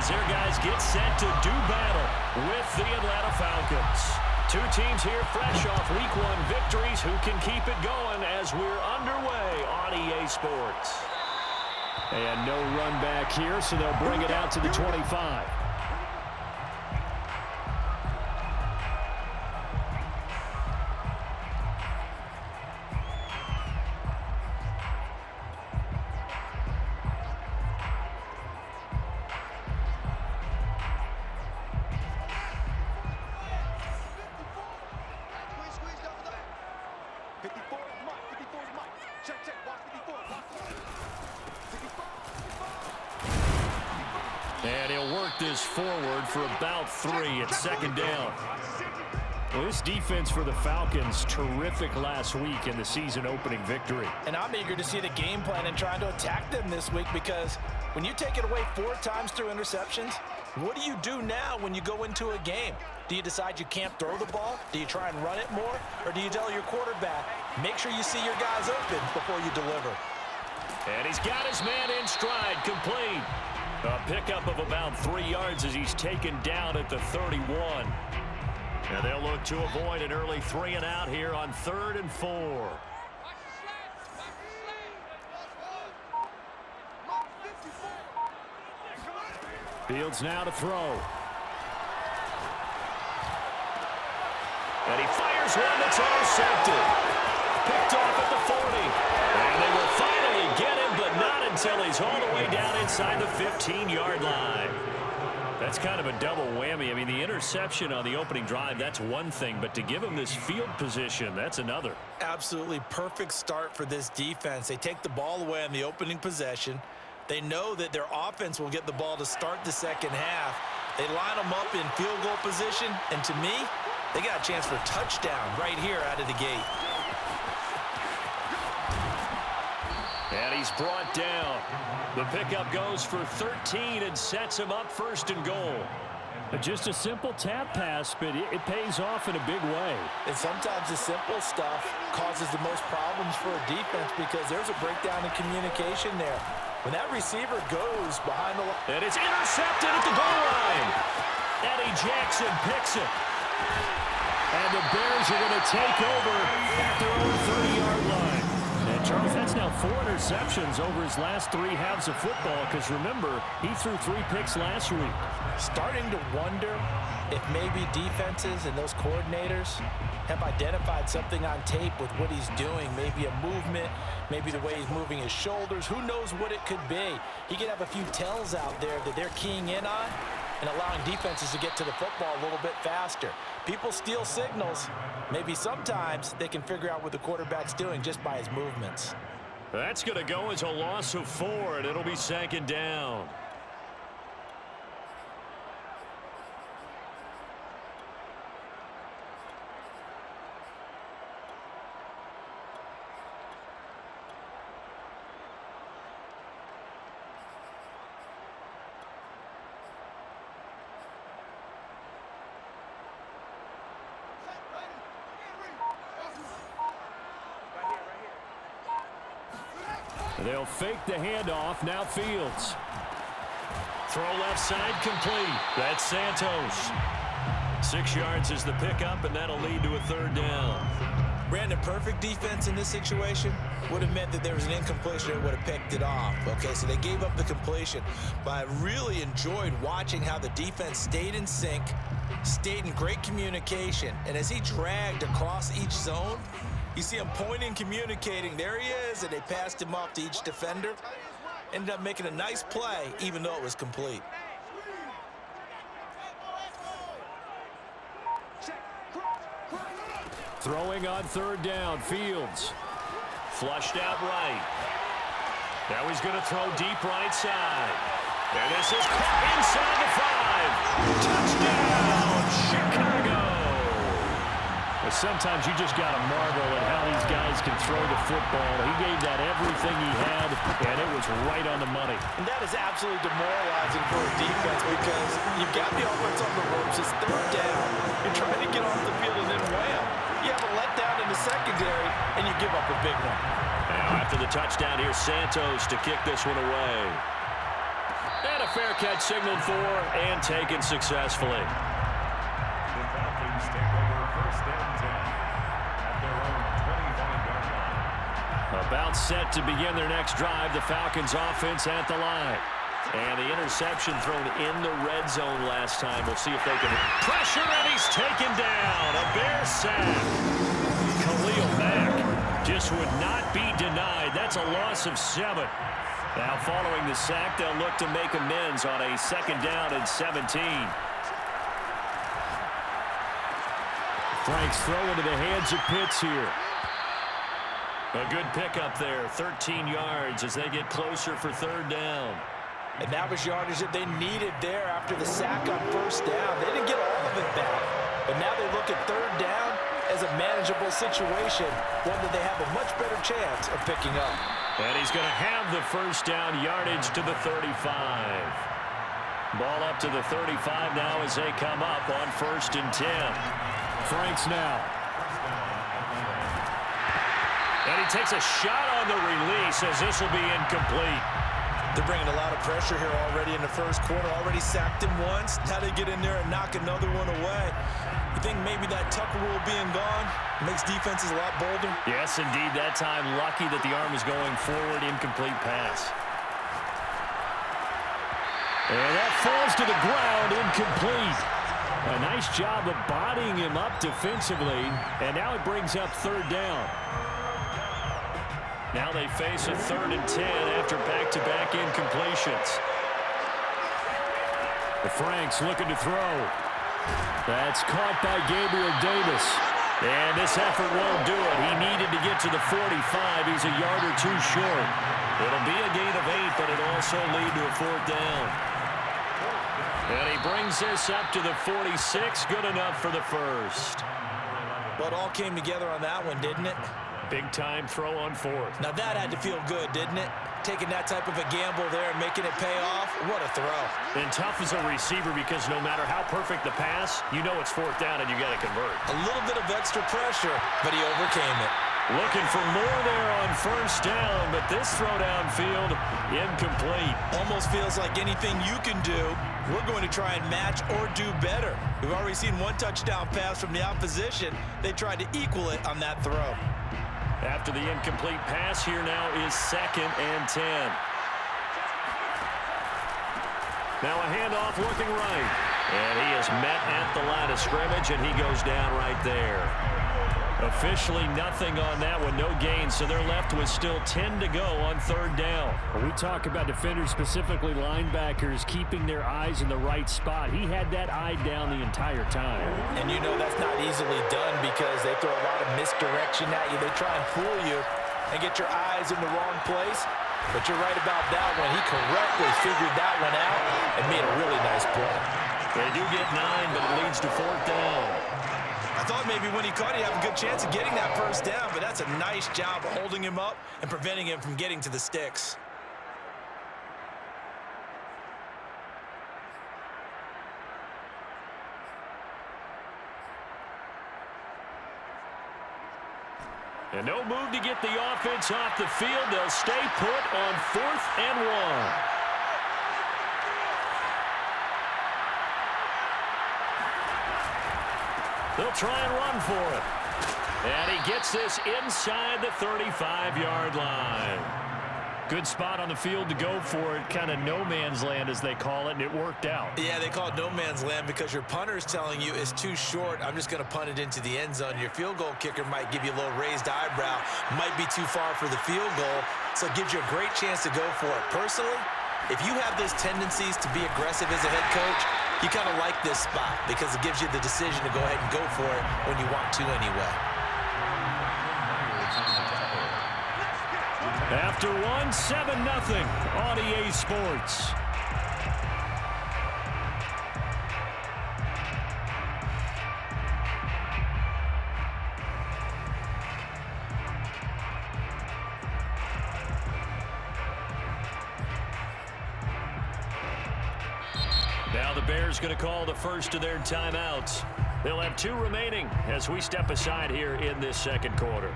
as their guys get set to do battle with the Atlanta Falcons. Two teams here fresh off Week 1 victories who can keep it going as we're underway on EA Sports. And no run back here, so they'll bring it out to the 25. And he'll work this forward for about 3 at second down. Well, this defense for the Falcons, terrific last week in the season-opening victory. And I'm eager to see the game plan and trying to attack them this week, because when you take it away 4 times through interceptions, what do you do now when you go into a game? Do you decide you can't throw the ball? Do you try and run it more? Or do you tell your quarterback, make sure you see your guys open before you deliver? And he's got his man in stride, complete. A pickup of about 3 yards as he's taken down at the 31. And they'll look to avoid an early 3 and out here on 3rd and 4. Fields now to throw. And he fires one that's intercepted. Picked off at the 40. And they will finally get him, but not until he's all the way down inside the 15-yard line. That's kind of a double whammy. I mean, the interception on the opening drive, that's one thing, but to give him this field position, that's another. Absolutely perfect start for this defense. They take the ball away on the opening possession. They know that their offense will get the ball to start the second half. They line them up in field goal position, and to me, they got a chance for a touchdown right here out of the gate. And he's brought down. The pickup goes for 13 and sets him up 1st and goal. Just a simple tap pass, but it pays off in a big way. And sometimes the simple stuff causes the most problems for a defense, because there's a breakdown in communication there. When that receiver goes behind the line. And it's intercepted at the goal line. Eddie Jackson picks it. And the Bears are going to take over at their own 30-yard line. And Charles, that's now 4 interceptions over his last 3 halves of football, because remember, he threw 3 picks last week. Starting to wonder if maybe defenses and those coordinators have identified something on tape with what he's doing. Maybe a movement, maybe the way he's moving his shoulders. Who knows what it could be? He could have a few tells out there that they're keying in on and allowing defenses to get to the football a little bit faster. People steal signals. Maybe sometimes they can figure out what the quarterback's doing just by his movements. That's going to go as a loss of 4, and it'll be 2nd down. They'll fake the handoff. Now Fields. Throw left side complete. That's Santos. 6 yards is the pickup, and that'll lead to a 3rd down. Brandon, perfect defense in this situation would have meant that there was an incompletion that would have picked it off. Okay, so they gave up the completion. But I really enjoyed watching how the defense stayed in sync, stayed in great communication. And as he dragged across each zone, you see him pointing, communicating. There he is, and they passed him off to each defender. Ended up making a nice play, even though it was complete. Throwing on 3rd down, Fields. Flushed out right. Now he's going to throw deep right side. And this is caught inside the 5. Touchdown, Chicago. Sometimes you just got to marvel at how these guys can throw the football. He gave that everything he had, and it was right on the money. And that is absolutely demoralizing for a defense, because you've got the offense on the ropes. It's 3rd down. You're trying to get off the field, and then wham, you have a letdown in the secondary, and you give up a big one. Now after the touchdown, here's Santos to kick this one away. And a fair catch signaled for and taken successfully. The Falcons take over first and 10 at their own 25-yard line. About set to begin their next drive. The Falcons offense at the line. And the interception thrown in the red zone last time. We'll see if they can pressure, and he's taken down. A Bear sack. Khalil Mack just would not be denied. That's a loss of 7. Now following the sack, they'll look to make amends on a 2nd down and 17. Frank's throw into the hands of Pitts here. A good pickup there, 13 yards as they get closer for 3rd down. And that was yardage that they needed there after the sack on 1st down. They didn't get all of it back, but now they look at 3rd down as a manageable situation, one that they have a much better chance of picking up. And he's going to have the 1st down yardage to the 35. Ball up to the 35 now as they come up on 1st and 10. Franks now. And he takes a shot on the release as this will be incomplete. They're bringing a lot of pressure here already in the 1st quarter. Already sacked him once. Now they get in there and knock another one away. You think maybe that Tucker rule being gone makes defenses a lot bolder? Yes, indeed. That time, lucky that the arm was going forward. Incomplete pass. And that falls to the ground. Incomplete. A nice job of bodying him up defensively. And now it brings up 3rd down. Now they face a 3rd and 10 after back-to-back incompletions. The Franks looking to throw. That's caught by Gabriel Davis. And this effort won't do it. He needed to get to the 45. He's a yard or 2 short. It'll be a gain of 8, but it'll also lead to a 4th down. And he brings this up to the 46. Good enough for the 1st. Well, it all came together on that one, didn't it? Big-time throw on 4th. Now that had to feel good, didn't it? Taking that type of a gamble there and making it pay off. What a throw. And tough as a receiver because no matter how perfect the pass, you know it's 4th down and you got to convert. A little bit of extra pressure, but he overcame it. Looking for more there on 1st down, but this throw downfield, incomplete. Almost feels like anything you can do, we're going to try and match or do better. We've already seen 1 touchdown pass from the opposition. They tried to equal it on that throw. After the incomplete pass, here now is 2nd and 10. Now a handoff looking right. And he is met at the line of scrimmage, and he goes down right there. Officially nothing on that one, no gain, so they're left with still 10 to go on 3rd down. When we talk about defenders, specifically linebackers, keeping their eyes in the right spot. He had that eye down the entire time. And you know that's not easily done because they throw a lot of misdirection at you. They try and fool you and get your eyes in the wrong place. But you're right about that one. He correctly figured that one out and made a really nice play. They do get 9, but it leads to 4th down. I thought maybe when he caught it, he'd have a good chance of getting that 1st down, but that's a nice job holding him up and preventing him from getting to the sticks. And no move to get the offense off the field. They'll stay put on 4th and 1. They'll try and run for it. And he gets this inside the 35-yard line. Good spot on the field to go for it. Kind of no man's land, as they call it, and it worked out. Yeah, they call it no man's land because your punter is telling you it's too short. I'm just going to punt it into the end zone. Your field goal kicker might give you a little raised eyebrow. Might be too far for the field goal, so it gives you a great chance to go for it. Personally, if you have those tendencies to be aggressive as a head coach, you kind of like this spot because it gives you the decision to go ahead and go for it when you want to anyway. After 7-0 on EA Sports. Now the Bears going to call the first of their timeouts. They'll have 2 remaining as we step aside here in this 2nd quarter.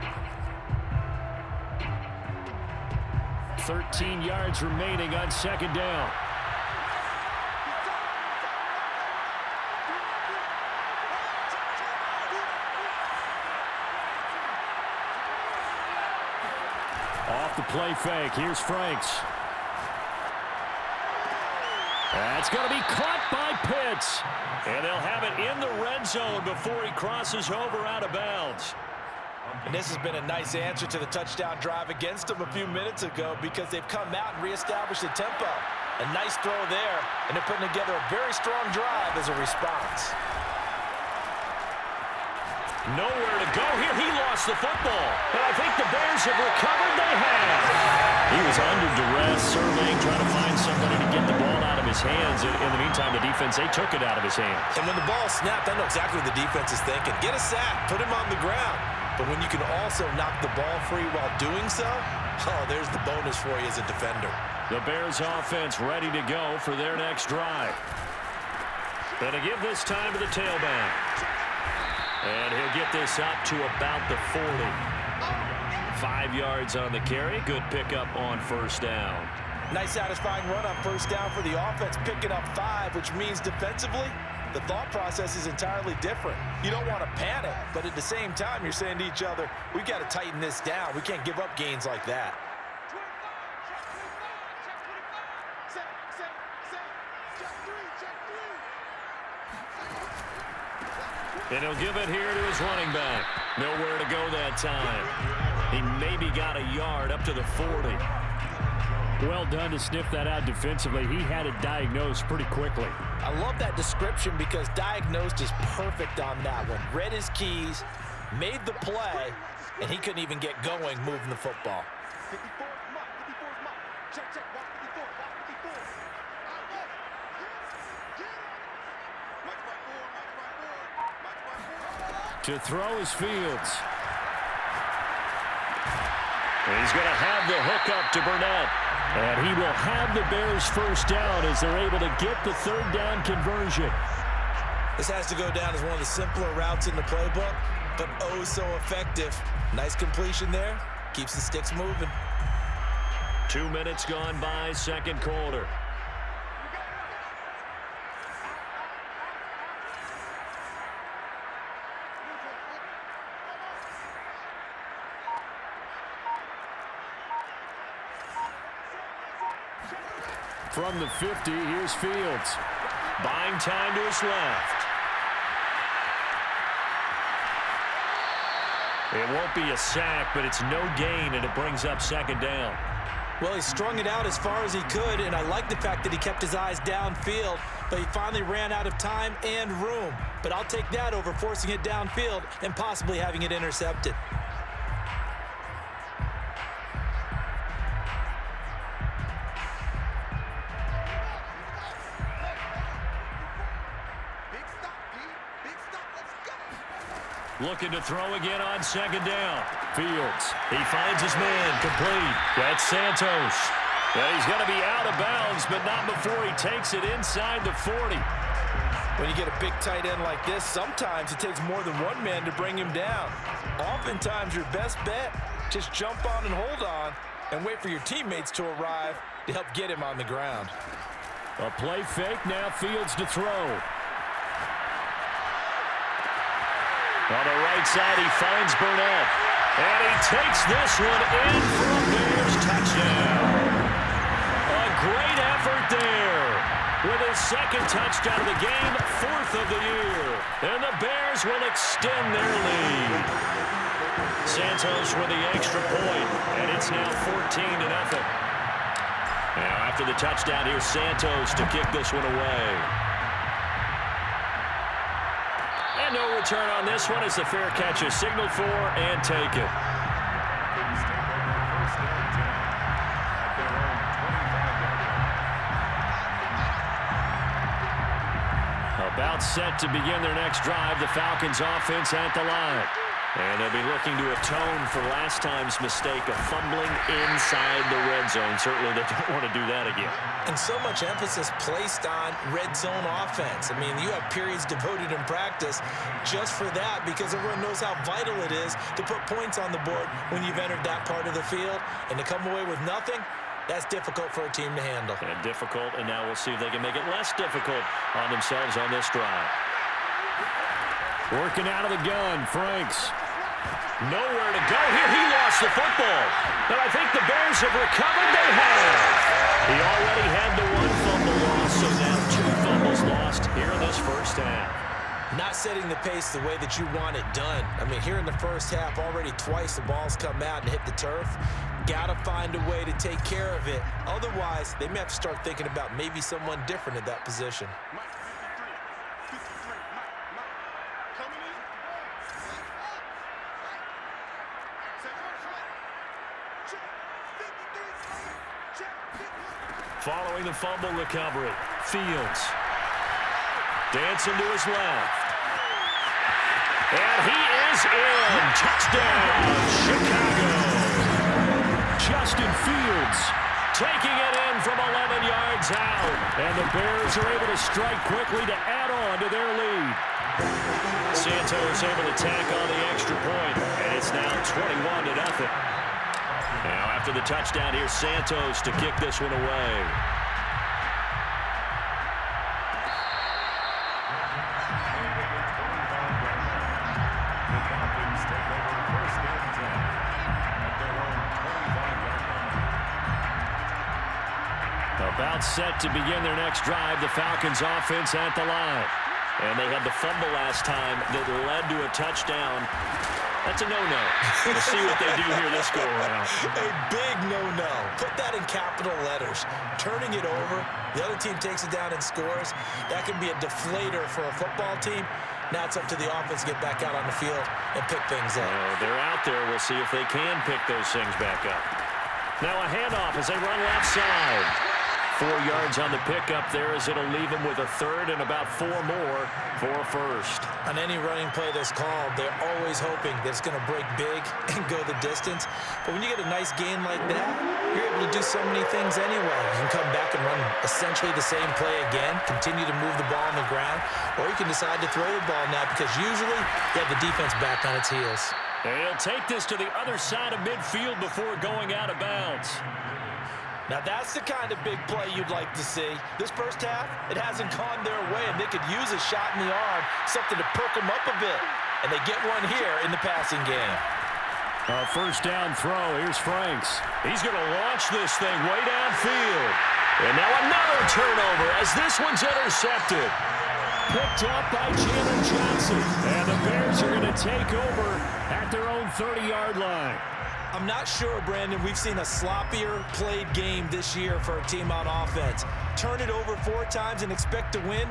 13 yards remaining on 2nd down. the play fake. Here's Franks. That's going to be caught by Pitts. And they'll have it in the red zone before he crosses over out of bounds. And this has been a nice answer to the touchdown drive against them a few minutes ago because they've come out and reestablished the tempo. A nice throw there, and they're putting together a very strong drive as a response. Nowhere to go here. He lost the football. And I think the Bears have recovered. They have. He was under duress, surveying, trying to find somebody to get the ball out of his hands. In the meantime, the defense, they took it out of his hands. And when the ball snapped, I know exactly what the defense is thinking. Get a sack, put him on the ground. But when you can also knock the ball free while doing so, oh, there's the bonus for you as a defender. The Bears offense ready to go for their next drive. Gonna give this time to the tailback. And he'll get this up to about the 40. 5 yards on the carry. Good pickup on first down. Nice satisfying run on first down for the offense, picking up 5, which means defensively, the thought process is entirely different. You don't want to panic, but at the same time, you're saying to each other, we've got to tighten this down. We can't give up gains like that. And he'll give it here to his running back. Nowhere to go that time. He maybe got a yard up to the 40. Well done to sniff that out defensively. He had it diagnosed pretty quickly. I love that description because diagnosed is perfect on that one. Read his keys, made the play, and he couldn't even get going moving the football. To throw is Fields. And he's going to have the hook up to Burnett. And he will have the Bears first down as they're able to get the third down conversion. This has to go down as one of the simpler routes in the playbook, but oh so effective. Nice completion there. Keeps the sticks moving. 2 minutes gone by, second quarter. From the 50, here's Fields. Buying time to his left. It won't be a sack, but it's no gain, and it brings up second down. Well, he strung it out as far as he could, and I like the fact that he kept his eyes downfield, but he finally ran out of time and room. But I'll take that over forcing it downfield and possibly having it intercepted. Looking to throw again on second down. Fields. He finds his man complete. That's Santos. Well, he's going to be out of bounds, but not before he takes it inside the 40. When you get a big tight end like this, sometimes it takes more than one man to bring him down. Oftentimes, your best bet, just jump on and hold on and wait for your teammates to arrive to help get him on the ground. A play fake, now Fields to throw. On the right side, he finds Burnett. And he takes this one in for a Bears touchdown. A great effort there. With his second touchdown of the game, 4th of the year. And the Bears will extend their lead. Santos with the extra point, and it's now 14-0. Now after the touchdown, here's Santos to kick this one away. And no return on this one as the fair catch is signaled for and taken. About set to begin their next drive, the Falcons offense at the line. And they'll be looking to atone for last time's mistake of fumbling inside the red zone. Certainly they don't want to do that again. And so much emphasis placed on red zone offense. I mean, you have periods devoted in practice just for that because everyone knows how vital it is to put points on the board when you've entered that part of the field. And to come away with nothing, that's difficult for a team to handle. And difficult, and now we'll see if they can make it less difficult on themselves on this drive. Working out of the gun, Franks. Nowhere to go here. He lost the football. And I think the Bears have recovered. They have. He already had the one fumble loss, so now 2 fumbles lost here in this first half. Not setting the pace the way that you want it done. I mean, here in the first half, already twice the ball's come out and hit the turf. Got to find a way to take care of it. Otherwise, they may have to start thinking about maybe someone different at that position. Following the fumble recovery, Fields. Dancing to his left. And he is in. Touchdown, Chicago. Justin Fields taking it in from 11 yards out. And the Bears are able to strike quickly to add on to their lead. Santos able to tack on the extra point, and it's now 21-0. Now after the touchdown, here's Santos to kick this one away. About set to begin their next drive, the Falcons offense at the line. And they had the fumble last time that led to a touchdown. That's a no-no. We'll see what they do here this go-around. A big no-no. Put that in capital letters. Turning it over, the other team takes it down and scores. That can be a deflator for a football team. Now it's up to the offense to get back out on the field and pick things up. They're out there. We'll see if they can pick those things back up. Now a handoff as they run left side. 4 yards on the pickup there as it'll leave them with a third and about 4 more for a first. On any running play that's called, they're always hoping that it's going to break big and go the distance. But when you get a nice gain like that, you're able to do so many things anyway. You can come back and run essentially the same play again, continue to move the ball on the ground, or you can decide to throw the ball now because usually you have the defense back on its heels. And he'll take this to the other side of midfield before going out of bounds. Now that's the kind of big play you'd like to see. This first half, it hasn't gone their way, and they could use a shot in the arm, something to perk them up a bit. And they get one here in the passing game. First down throw. Here's Franks. He's going to launch this thing way downfield. And now another turnover as this one's intercepted. Picked up by Chandler Johnson. And the Bears are going to take over at their own 30-yard line. I'm not sure, Brandon, we've seen a sloppier played game this year for a team on offense. Turn it over 4 times and expect to win?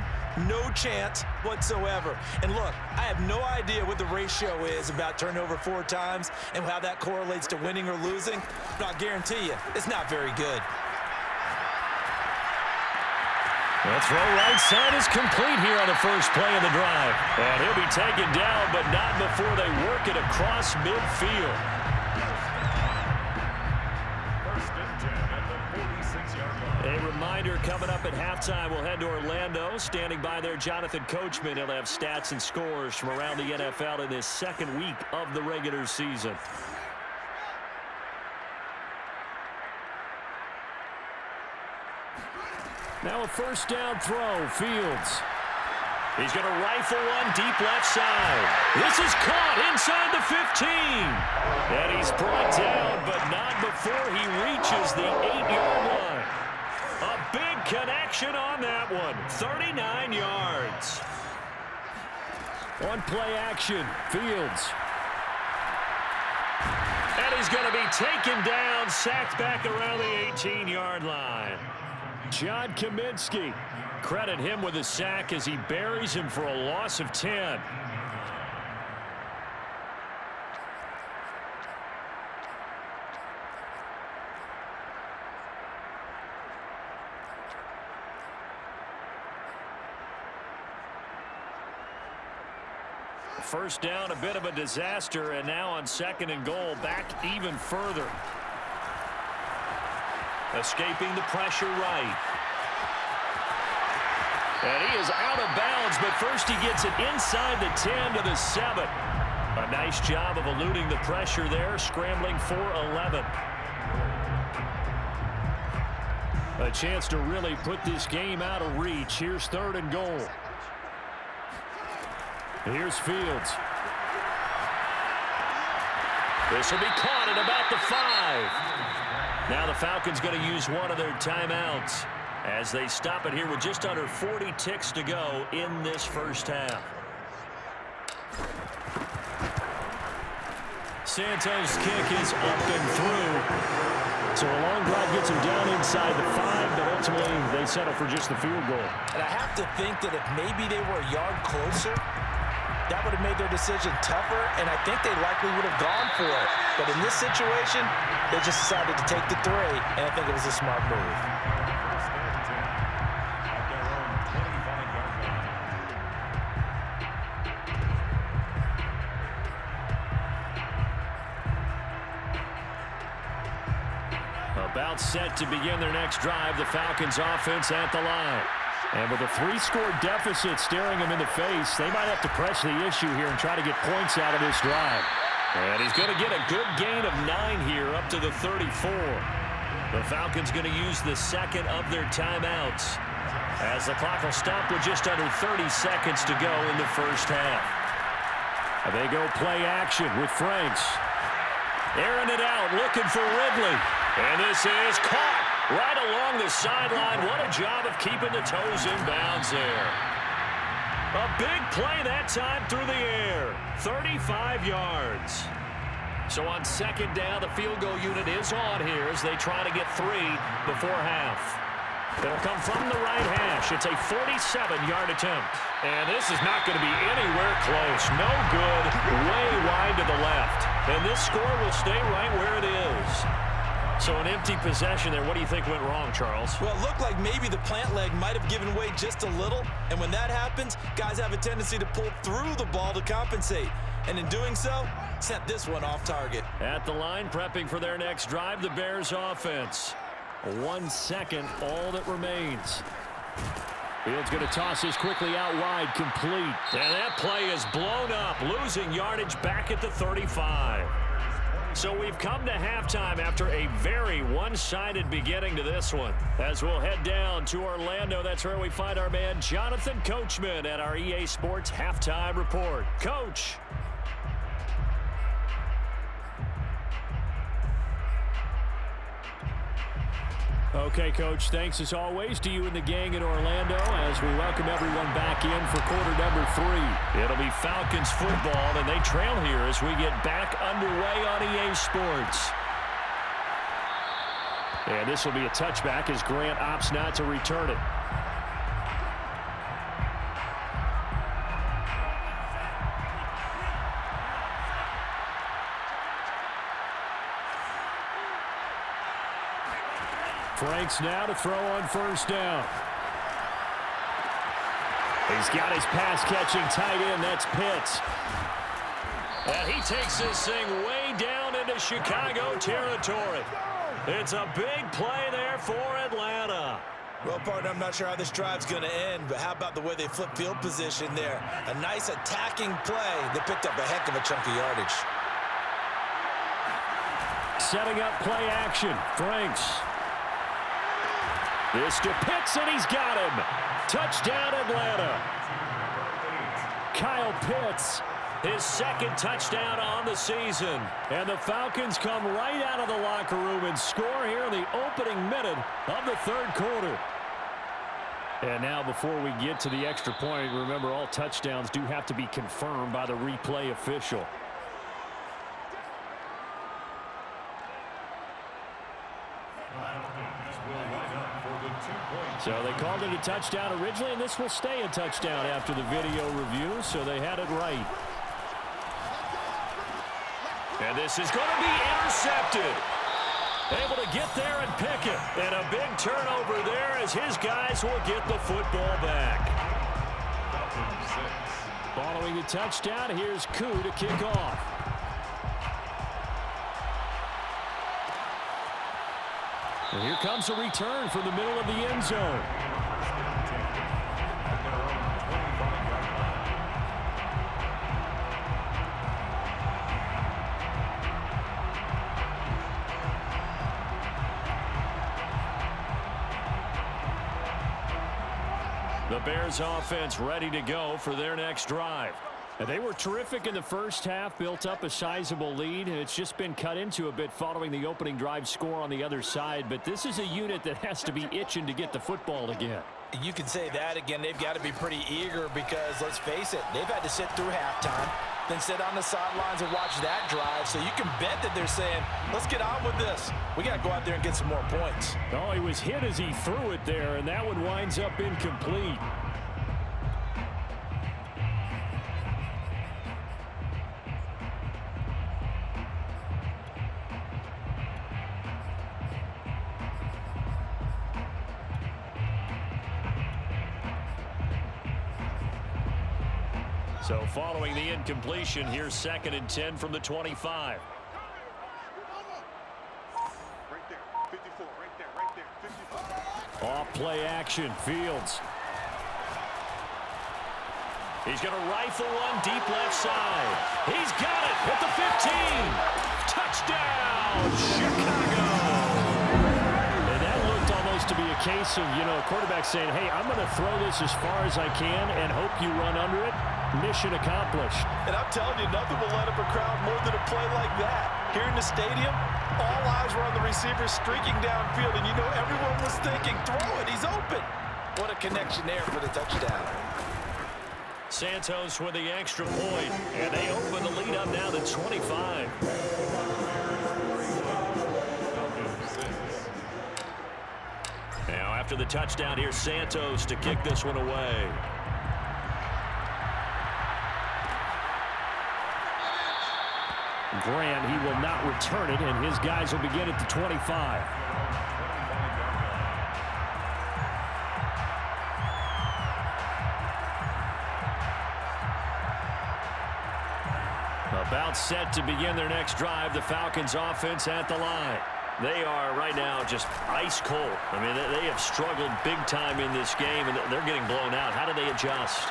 No chance whatsoever. And look, I have no idea what the ratio is about turnover 4 times and how that correlates to winning or losing. But I'll guarantee you, it's not very good. The throw right side is complete here on the first play of the drive. And he'll be taken down, but not before they work it across midfield. A reminder, coming up at halftime, we'll head to Orlando. Standing by there, Jonathan Coachman. He'll have stats and scores from around the NFL in his second week of the regular season. Now a first down throw, Fields. He's going to rifle one deep left side. This is caught inside the 15. And he's brought down, but not before he reaches the 8-yard line. A big connection on that one. 39 yards. On play action, Fields. And he's going to be taken down, sacked back around the 18-yard line. John Kaminsky. Credit him with a sack as he buries him for a loss of 10. First down, a bit of a disaster, and now on 2nd and goal, back even further. Escaping the pressure right. And he is out of bounds, but first he gets it inside the 10 to the 7. A nice job of eluding the pressure there, scrambling for 11. A chance to really put this game out of reach. Here's 3rd and goal. Here's Fields. This will be caught at about the 5. Now the Falcons going to use one of their timeouts as they stop it here with just under 40 ticks to go in this first half. Santos' kick is up and through. So a long drive gets him down inside the 5, but ultimately they settle for just the field goal. And I have to think that if maybe they were a yard closer, that would have made their decision tougher, and I think they likely would have gone for it. But in this situation, they just decided to take the 3, and I think it was a smart move. First and 10 at their own 25-yard line. About set to begin their next drive, the Falcons offense at the line. And with a 3-score deficit staring them in the face, they might have to press the issue here and try to get points out of this drive. And he's going to get a good gain of 9 here up to the 34. The Falcons going to use the second of their timeouts as the clock will stop with just under 30 seconds to go in the first half. They go play action with Franks. Airing it out, looking for Ridley. And this is caught right along the sideline. What a job of keeping the toes in bounds there. A big play that time through the air. 35 yards. So on second down, the field goal unit is on here as they try to get 3 before half. It'll come from the right hash. It's a 47-yard attempt. And this is not going to be anywhere close. No good. Way wide to the left. And this score will stay right where it is. So an empty possession there. What do you think went wrong, Charles? Well, it looked like maybe the plant leg might have given way just a little. And when that happens, guys have a tendency to pull through the ball to compensate. And in doing so, sent this one off target. At the line, prepping for their next drive, the Bears offense. 1 second, all that remains. Fields going to toss this quickly out wide, complete. And that play is blown up, losing yardage back at the 35. So we've come to halftime after a very one-sided beginning to this one. As we'll head down to Orlando, that's where we find our man Jonathan Coachman at our EA Sports Halftime Report. Coach. Okay, Coach, thanks as always to you and the gang in Orlando as we welcome everyone back in for quarter number 3. It'll be Falcons football, and they trail here as we get back underway on EA Sports. And this will be a touchback as Grant opts not to return it. Franks now to throw on first down. He's got his pass-catching tight end. That's Pitts. And he takes this thing way down into Chicago territory. It's a big play there for Atlanta. Well, partner, I'm not sure how this drive's going to end, but how about the way they flip field position there? A nice attacking play. They picked up a heck of a chunk of yardage. Setting up play action. Franks. This to Pitts, and he's got him. Touchdown, Atlanta. Kyle Pitts. His second touchdown on the season. And the Falcons come right out of the locker room and score here in the opening minute of the third quarter. And now before we get to the extra point, remember all touchdowns do have to be confirmed by the replay official. So they called it a touchdown originally, and this will stay a touchdown after the video review, so they had it right. And this is going to be intercepted. Able to get there and pick it. And a big turnover there as his guys will get the football back. Following the touchdown, here's Koo to kick off. And here comes a return from the middle of the end zone. The Bears offense ready to go for their next drive. And they were terrific in the first half, built up a sizable lead. It's just been cut into a bit following the opening drive score on the other side. But this is a unit that has to be itching to get the football again. You can say that again. They've got to be pretty eager because, let's face it, they've had to sit through halftime, then sit on the sidelines and watch that drive. So you can bet that they're saying, let's get on with this. We got to go out there and get some more points. Oh, he was hit as he threw it there, and that one winds up incomplete. So following the incompletion, here's 2nd and 10 from the 25. Right there, 54, right there, 54. Off play action, Fields. He's going to rifle one deep left side. He's got it at the 15. Touchdown, Chicago. And that looked almost to be a case of, a quarterback saying, hey, I'm going to throw this as far as I can and hope you run under it. Mission accomplished. And I'm telling you, nothing will light up a crowd more than a play like that. Here in the stadium, all eyes were on the receiver streaking downfield, and everyone was thinking, throw it, he's open. What a connection there for the touchdown. Santos with the extra point, and they open the lead up now to 25. Now after the touchdown, here's Santos to kick this one away. Grant, he will not return it, and his guys will begin at the 25. About set to begin their next drive, the Falcons offense at the line. They are right now just ice cold. I mean, they have struggled big time in this game, and they're getting blown out. How do they adjust?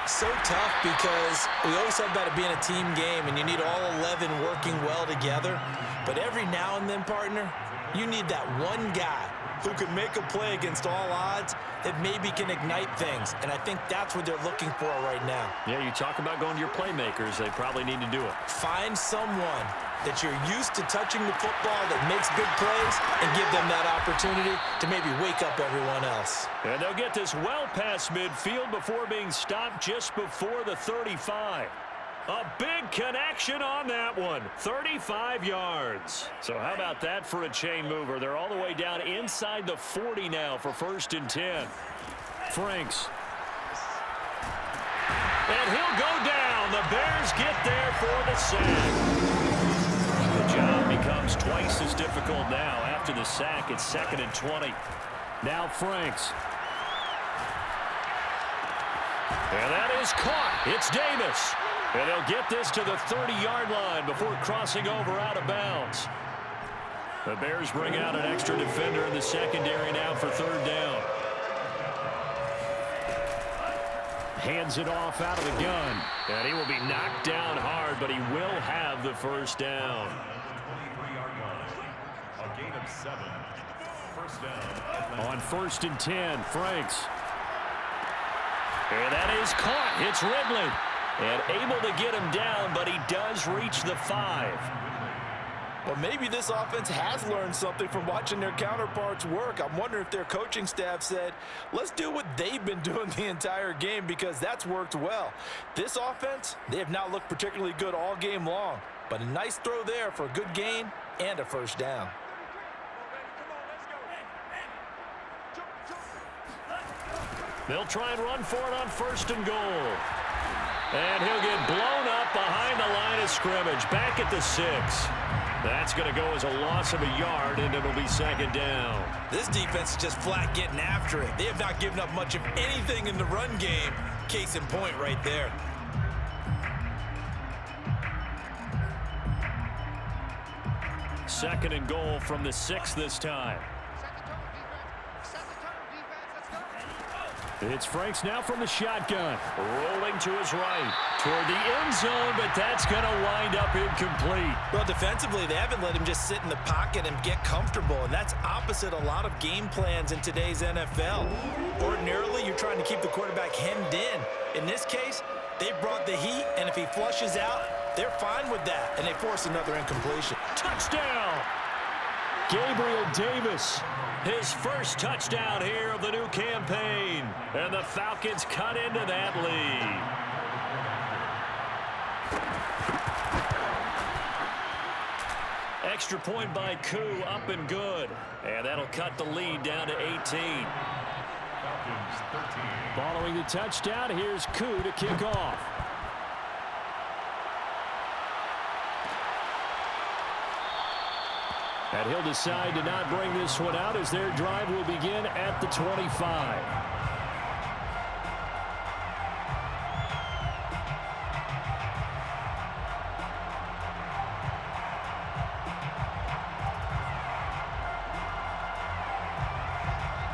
So tough because we always talk about it being a team game, and you need all 11 working well together. But every now and then, partner, you need that one guy who can make a play against all odds that maybe can ignite things. And I think that's what they're looking for right now. Yeah, you talk about going to your playmakers. They probably need to do it. Find someone that you're used to touching the football that makes big plays and give them that opportunity to maybe wake up everyone else. And they'll get this well past midfield before being stopped just before the 35. A big connection on that one. 35 yards. So how about that for a chain mover? They're all the way down inside the 40 now for 1st and 10. Franks. And he'll go down. The Bears get there for the sack. The job becomes twice as difficult now. After the sack, it's 2nd and 20. Now Franks. And that is caught. It's Davis. And they'll get this to the 30-yard line before crossing over out of bounds. The Bears bring out an extra defender in the secondary now for 3rd down. Hands it off out of the gun. And he will be knocked down hard, but he will have the 1st down. 23-yard line. A gain of 7. 1st down. On 1st and 10, Franks. And that is caught. It's Ridley. And able to get him down, but he does reach the 5. Well, maybe this offense has learned something from watching their counterparts work. I'm wondering if their coaching staff said, let's do what they've been doing the entire game because that's worked well. This offense, they have not looked particularly good all game long, but a nice throw there for a good gain and a 1st down. They'll try and run for it on 1st and goal. And he'll get blown up behind the line of scrimmage, back at the 6. That's going to go as a loss of a yard, and it'll be 2nd down. This defense is just flat getting after it. They have not given up much of anything in the run game. Case in point right there. Second and goal from the 6 this time. It's Franks now from the shotgun. Rolling to his right. Toward the end zone, but that's going to wind up incomplete. Well, defensively, they haven't let him just sit in the pocket and get comfortable, and that's opposite a lot of game plans in today's NFL. Ordinarily, you're trying to keep the quarterback hemmed in. In this case, They brought the heat, and if he flushes out, they're fine with that, and they force another incompletion. Touchdown! Gabriel Davis. His first touchdown here of the new campaign. And the Falcons cut into that lead. Extra point by Koo, up and good. And that'll cut the lead down to 18. Falcons 13. Following the touchdown, here's Koo to kick off. And he'll decide to not bring this one out as their drive will begin at the 25.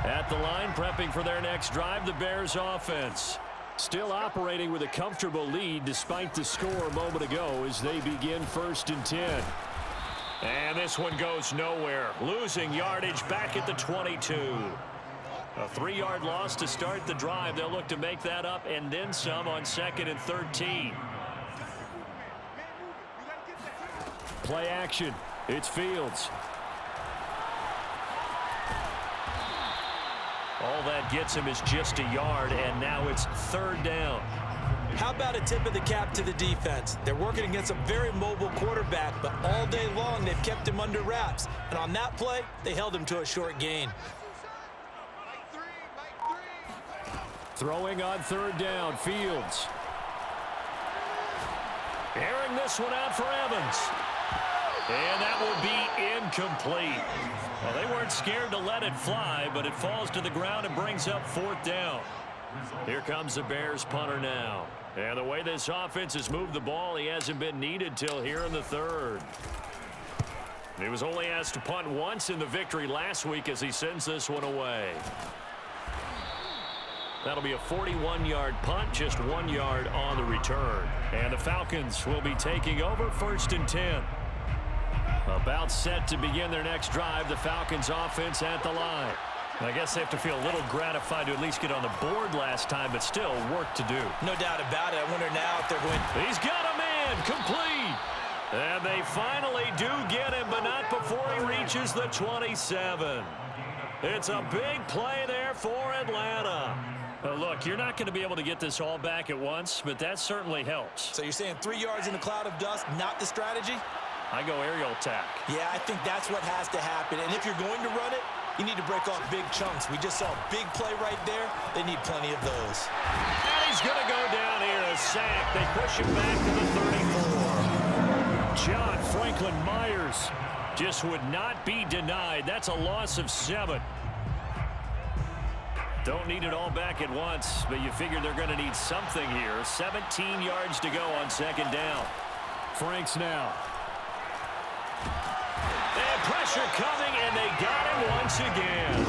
At the line, prepping for their next drive, the Bears offense. Still operating with a comfortable lead despite the score a moment ago as they begin 1st and 10. And this one goes nowhere. Losing yardage back at the 22. A 3-yard loss to start the drive. They'll look to make that up and then some on 2nd and 13. Play action. It's Fields. All that gets him is just a yard, and now it's 3rd down. How about a tip of the cap to the defense? They're working against a very mobile quarterback, but all day long they've kept him under wraps. And on that play, they held him to a short gain. Throwing on 3rd down, Fields. Airing this one out for Evans. And that will be incomplete. Well, they weren't scared to let it fly, but it falls to the ground and brings up 4th down. Here comes the Bears punter now. And the way this offense has moved the ball, he hasn't been needed till here in the 3rd. He was only asked to punt once in the victory last week as he sends this one away. That'll be a 41-yard punt, just 1 yard on the return. And the Falcons will be taking over 1st and 10. About set to begin their next drive, the Falcons offense at the line. I guess they have to feel a little gratified to at least get on the board last time, but still work to do. No doubt about it. I wonder now if they're going... He's got a man, complete. And they finally do get him, but not before he reaches the 27. It's a big play there for Atlanta. Look, you're not going to be able to get this all back at once, but that certainly helps. So you're saying 3 yards in a cloud of dust, not the strategy? I go aerial attack. Yeah, I think that's what has to happen. And if you're going to run it, you need to break off big chunks. We just saw a big play right there. They need plenty of those. And he's going to go down here, a sack. They push him back to the 34. John Franklin Myers just would not be denied. That's a loss of 7. Don't need it all back at once, but you figure they're going to need something here. 17 yards to go on 2nd down. Franks now. And pressure coming, and they got him once again.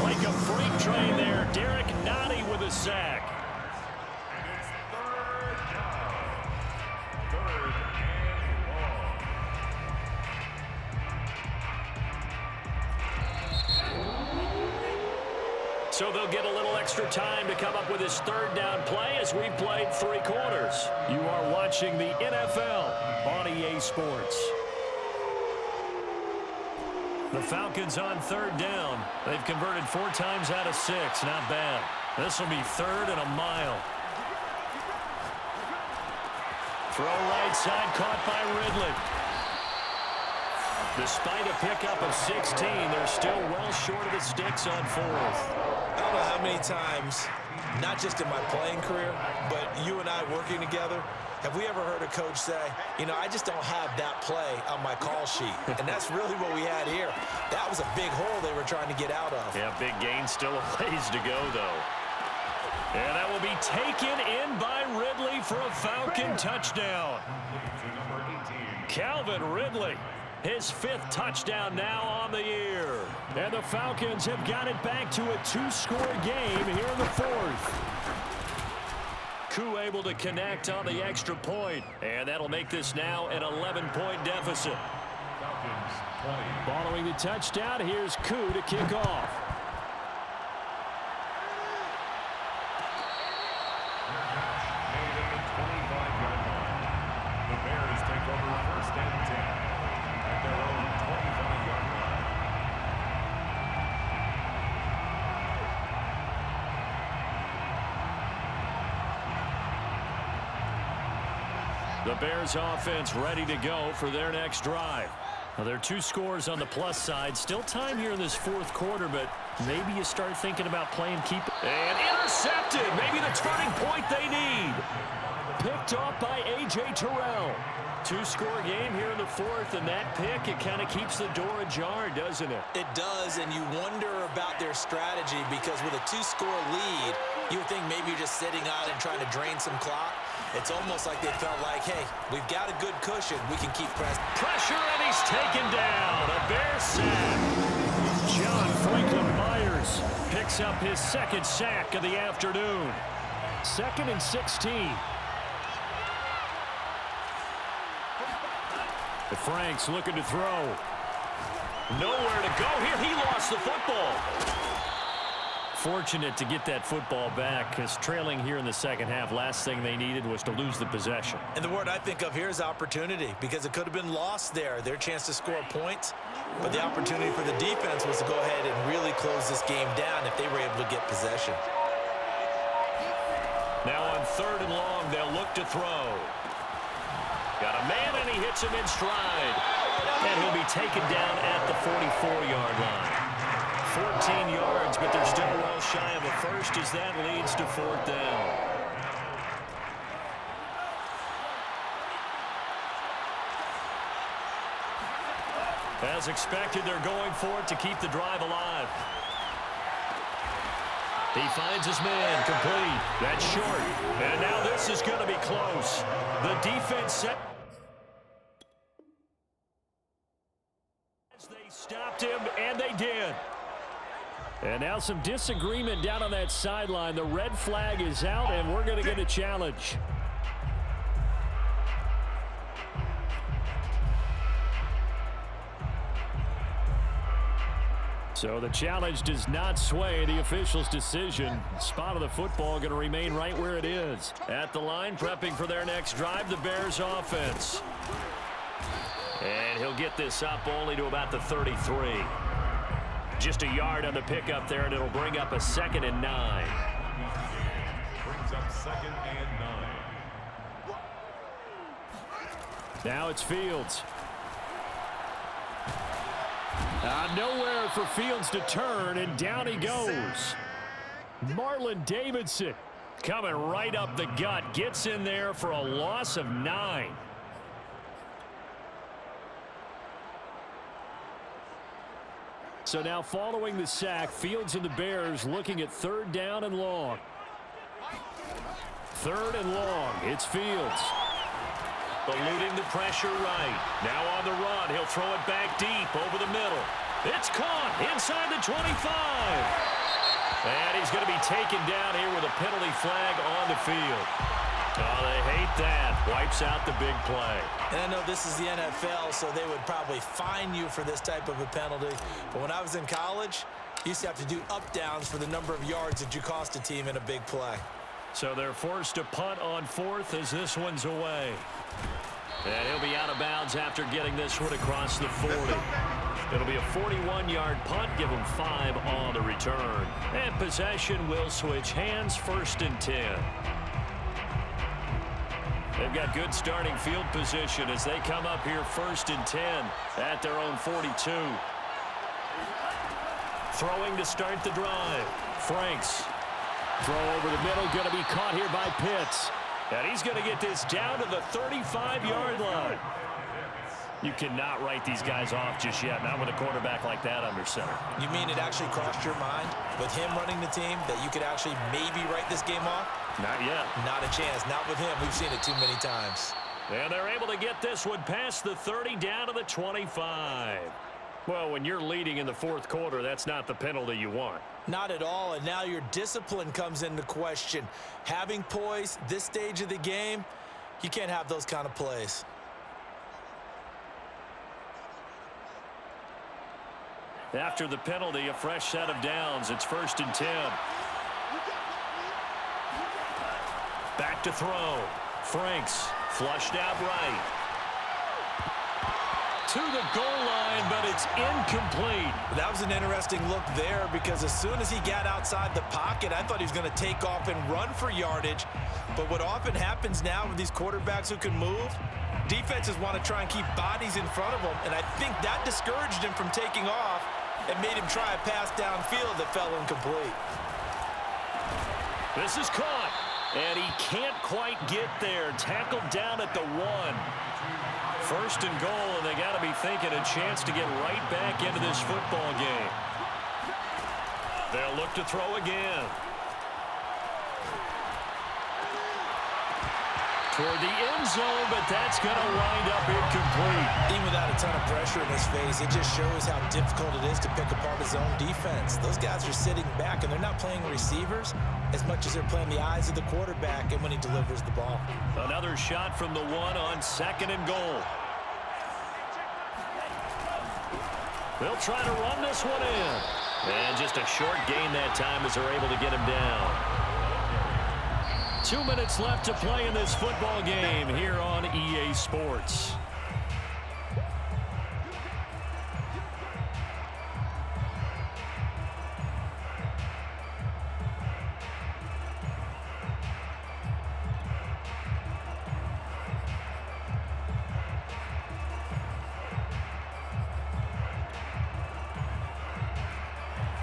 Like a freight train there, Derek Nottie with a sack. And it's 3rd down. 3rd and long. So they'll get a little extra time to come up with his 3rd down play as we played 3 quarters. You are watching the NFL on EA Sports. The Falcons on 3rd down. They've converted 4 times out of 6. Not bad. This will be 3rd and a mile. Throw right side, caught by Ridley. Despite a pickup of 16, they're still well short of the sticks on 4th. I don't know how many times, not just in my playing career, but you and I working together, have we ever heard a coach say, you know, I just don't have that play on my call sheet. And that's really what we had here. That was a big hole they were trying to get out of. Yeah, big gain, still a ways to go, though. And that will be taken in by Ridley for a Falcon touchdown. Calvin Ridley, his 5th touchdown now on the year. And the Falcons have got it back to a 2-score game here in the 4th. Koo able to connect on the extra point, and that'll make this now an 11-point deficit. Falcons 20. Following the touchdown, here's Koo to kick off. The Bears take over first and 10 at their own 25-yard line. The Bears offense ready to go for their next drive. Now, there are 2 scores on the plus side. Still time here in this fourth quarter, but maybe you start thinking about playing keep. And intercepted. Maybe the turning point they need. Picked off by A.J. Terrell. 2-score game here in the fourth, and that pick, it kind of keeps the door ajar, doesn't it? It does, and you wonder about their strategy because with a 2-score lead, you would think maybe you're just sitting on it and trying to drain some clock. It's almost like they felt like, hey, we've got a good cushion. We can keep pressing. Pressure, and he's taken down. A Bear sack. John Franklin Myers picks up his second sack of the afternoon. 2nd and 16. The Franks looking to throw. Nowhere to go here. He lost the football. Fortunate to get that football back because trailing here in the second half, last thing they needed was to lose the possession. And the word I think of here is opportunity because it could have been lost there, their chance to score points. But the opportunity for the defense was to go ahead and really close this game down if they were able to get possession. Now on 3rd and long, they'll look to throw. Got a man, and he hits him in stride. And he'll be taken down at the 44-yard line. 14 yards, but they're still well shy of a first as that leads to 4th down. As expected, they're going for it to keep the drive alive. He finds his man, complete. That's short. And now this is going to be close. The defense set. They stopped him, and they did. And now some disagreement down on that sideline. The red flag is out, and we're going to get a challenge. So the challenge does not sway the official's decision. Spot of the football going to remain right where it is. At the line, prepping for their next drive, the Bears offense. And he'll get this up only to about the 33. Just a yard on the pickup there, and it'll bring up a 2nd and 9. Brings up 2nd and 9. Now it's Fields. Nowhere for Fields to turn, and down he goes. Marlon Davidson coming right up the gut. Gets in there for a loss of 9. So now following the sack, Fields and the Bears looking at 3rd down and long. 3rd and long. It's Fields. Eluding the pressure right. Now on the run. He'll throw it back deep over the middle. It's caught inside the 25. And he's going to be taken down here with a penalty flag on the field. Oh, they hate that. Wipes out the big play. And I know this is the NFL, so they would probably fine you for this type of a penalty. But when I was in college, you used to have to do up-downs for the number of yards that you cost a team in a big play. So they're forced to punt on 4th as this one's away. And he'll be out of bounds after getting this one across the 40. It'll be a 41-yard punt, give him 5 on the return. And possession will switch hands, 1st and 10. They've got good starting field position as they come up here 1st and 10 at their own 42. Throwing to start the drive. Franks. Throw over the middle, going to be caught here by Pitts. And he's going to get this down to the 35-yard line. You cannot write these guys off just yet, not with a quarterback like that under center. You mean it actually crossed your mind with him running the team that you could actually maybe write this game off? Not yet. Not a chance. Not with him. We've seen it too many times. And they're able to get this one past the 30 down to the 25. Well, when you're leading in the 4th quarter, that's not the penalty you want. Not at all, and now your discipline comes into question. Having poise this stage of the game, you can't have those kind of plays. After the penalty, a fresh set of downs. It's 1st and 10. Back to throw. Franks Flushed out right. To the goal line, but it's incomplete. That was an interesting look there because as soon as he got outside the pocket, I thought he was going to take off and run for yardage. But what often happens now with these quarterbacks who can move, defenses want to try and keep bodies in front of them, and I think that discouraged him from taking off and made him try a pass downfield that fell incomplete. This is caught, and he can't quite get there. Tackled down at the 1. First and goal, and they got to be thinking a chance to get right back into this football game. They'll look to throw again. Toward the end zone, but that's going to wind up incomplete. Even without a ton of pressure in his face, it just shows how difficult it is to pick apart his own defense. Those guys are sitting back, and they're not playing receivers as much as they're playing the eyes of the quarterback and when he delivers the ball. Another shot from the 1 on 2nd and goal. They'll try to run this one in. And just a short gain that time as they're able to get him down. 2 minutes left to play in this football game here on EA Sports.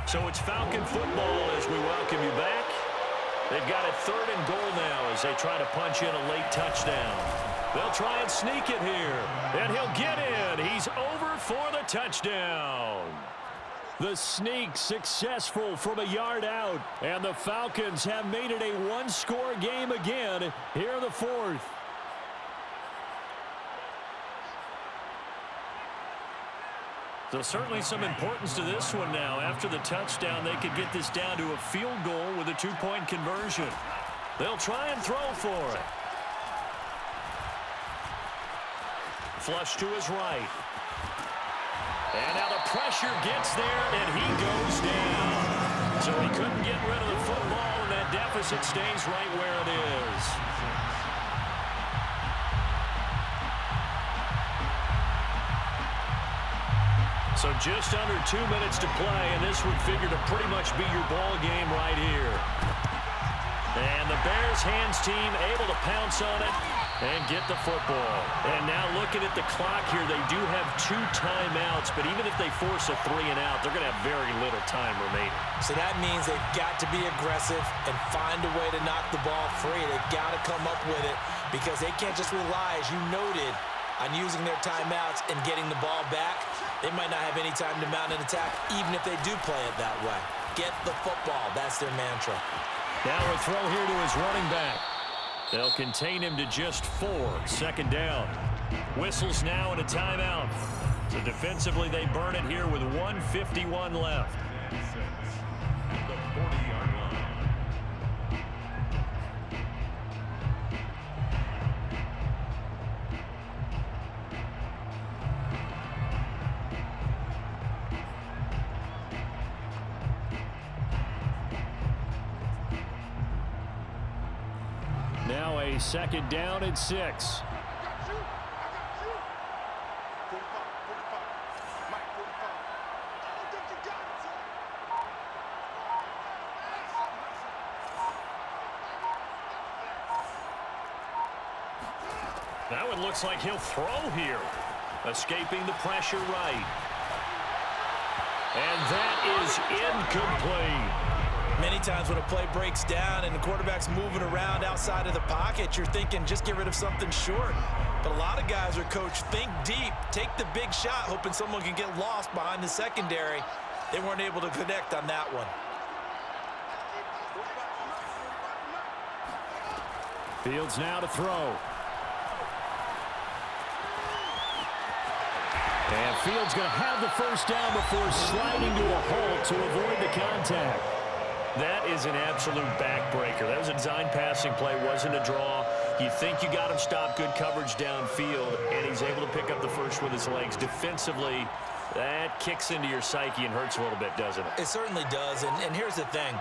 So it's Falcon football as we welcome you back. They've got it 3rd and goal now as they try to punch in a late touchdown. They'll try and sneak it here, and he'll get in. He's over for the touchdown. The sneak successful from a yard out, and the Falcons have made it a one-score game again here in the 4th. So certainly some importance to this one now. After the touchdown, they could get this down to a field goal with a 2-point conversion. They'll try and throw for it. Flush to his right. And now the pressure gets there, and he goes down. So he couldn't get rid of the football, and that deficit stays right where it is. So just under 2 minutes to play, and this would figure to pretty much be your ball game right here. And the Bears hands team able to pounce on it and get the football. And now looking at the clock here, they do have 2 timeouts, but even if they force a 3 and out, they're going to have very little time remaining. So that means they've got to be aggressive and find a way to knock the ball free. They've got to come up with it because they can't just rely, as you noted, on using their timeouts and getting the ball back. They might not have any time to mount an attack, even if they do play it that way. Get the football. That's their mantra. Now a throw here to his running back. They'll contain him to just 4. 2nd down. Whistles now and a timeout. So defensively, they burn it here with 1:51 left. The 40-yard line. Now a 2nd down and 6. Now it looks like he'll throw here. Escaping the pressure right. And that is incomplete. Many times when a play breaks down and the quarterback's moving around outside of the pocket, you're thinking just get rid of something short. But a lot of guys are coached, think deep, take the big shot, hoping someone can get lost behind the secondary. They weren't able to connect on that one. Fields now to throw. And Fields going to have the first down before sliding to a halt to avoid the contact. That is an absolute backbreaker. That was a design passing play, wasn't a draw. You think you got him stopped, good coverage downfield, and he's able to pick up the first with his legs. Defensively, that kicks into your psyche and hurts a little bit, doesn't it? It certainly does, and here's the thing.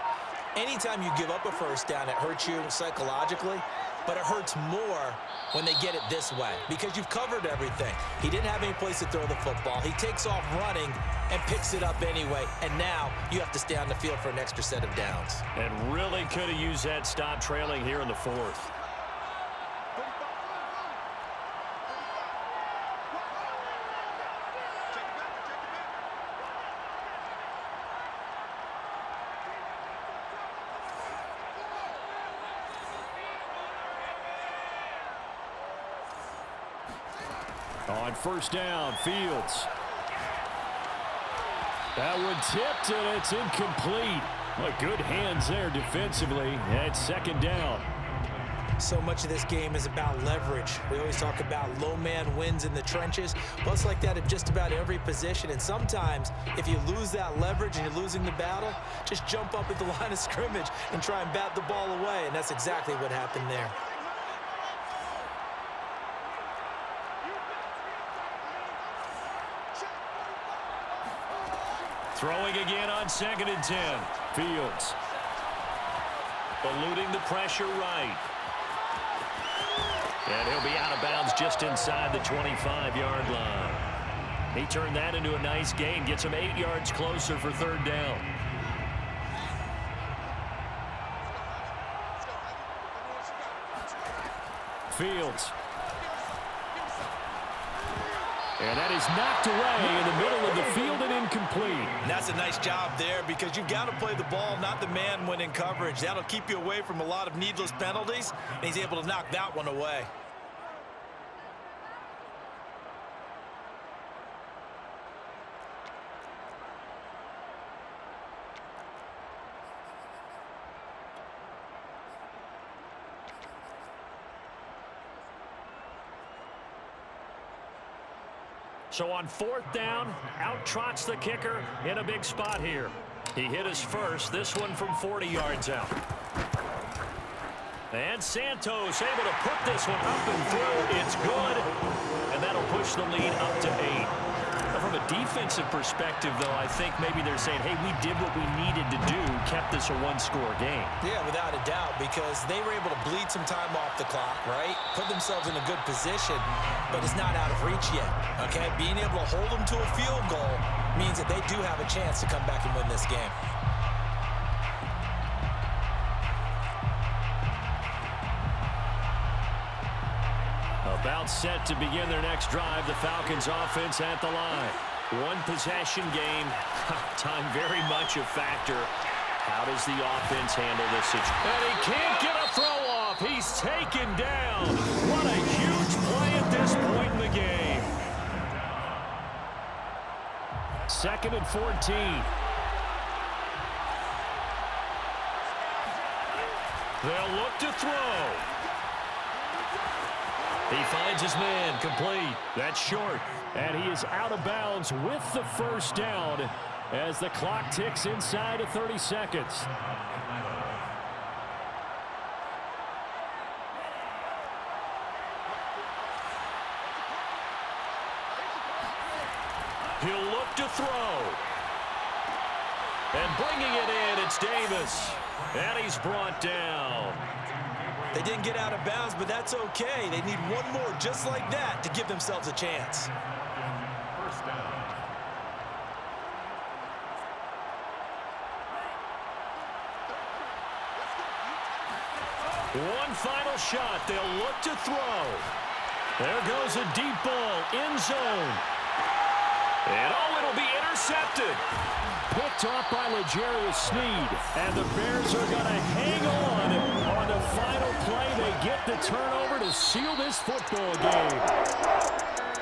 Anytime you give up a first down, it hurts you psychologically. but it hurts more when they get it this way because you've covered everything. He didn't have any place to throw the football. He takes off running and picks it up anyway, and now you have to stay on the field for an extra set of downs. And really could have used that stop trailing here in the fourth. On first down, Fields. That one tipped, and it's incomplete. Well, good hands there defensively at second down. So much of this game is about leverage. We always talk about low man wins in the trenches. Well, it's like that at just about every position. And sometimes, if you lose that leverage and you're losing the battle, just jump up at the line of scrimmage and try and bat the ball away. And that's exactly what happened there. Throwing again on 2nd and 10. Fields. Eluding the pressure right. And he'll be out of bounds just inside the 25-yard line. He turned that into a nice gain. Gets him 8 yards closer for third down. Fields. And that is knocked away in the middle of the field and incomplete. And that's a nice job there because you've got to play the ball, not the man when in coverage. That'll keep you away from a lot of needless penalties, and he's able to knock that one away. So on fourth down, out trots the kicker in a big spot here. He hit his first, this one from 40 yards out. And Santos able to put this one up and through. It's good, and that'll push the lead up to 8. From a defensive perspective, though, I think maybe they're saying, hey, we did what we needed to do, kept this a one-score game. Yeah, without a doubt, because they were able to bleed some time off the clock, right? Put themselves in a good position, but it's not out of reach yet, okay? Being able to hold them to a field goal means that they do have a chance to come back and win this game. About set to begin their next drive. The Falcons offense at the line. One possession game. Time very much a factor. How does the offense handle this situation? And he can't get a throw off. He's taken down. What a huge play at this point in the game. 2nd and 14. They'll look to throw. He finds his man, complete. That's short. And he is out of bounds with the first down as the clock ticks inside of 30 seconds. He'll look to throw. And bringing it in, it's Davis. And he's brought down. They didn't get out of bounds, but that's okay. They need one more just like that to give themselves a chance. First down. One final shot. They'll look to throw. There goes a deep ball, end zone. And it'll be intercepted. Picked off by L'Jarius Sneed. And the Bears are going to hang on the final play. They get the turnover to seal this football game.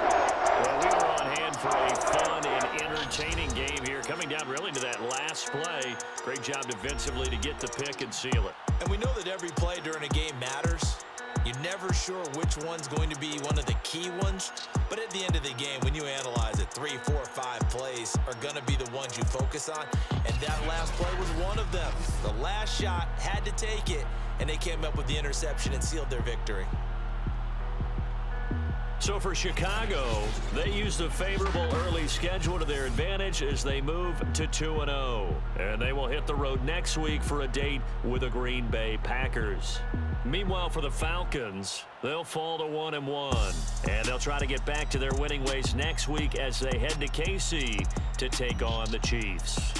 Well, we were on hand for a fun and entertaining game here. Coming down really to that last play. Great job defensively to get the pick and seal it. And we know that every play during a game matters. You're never sure which one's going to be one of the key ones. But at the end of the game, when you analyze it, 3, 4, 5 plays are going to be the ones you focus on. And that last play was one of them. The last shot had to take it, and they came up with the interception and sealed their victory. So for Chicago, they use the favorable early schedule to their advantage as they move to 2-0. And they will hit the road next week for a date with the Green Bay Packers. Meanwhile, for the Falcons, they'll fall to 1-1. And they'll try to get back to their winning ways next week as they head to KC to take on the Chiefs.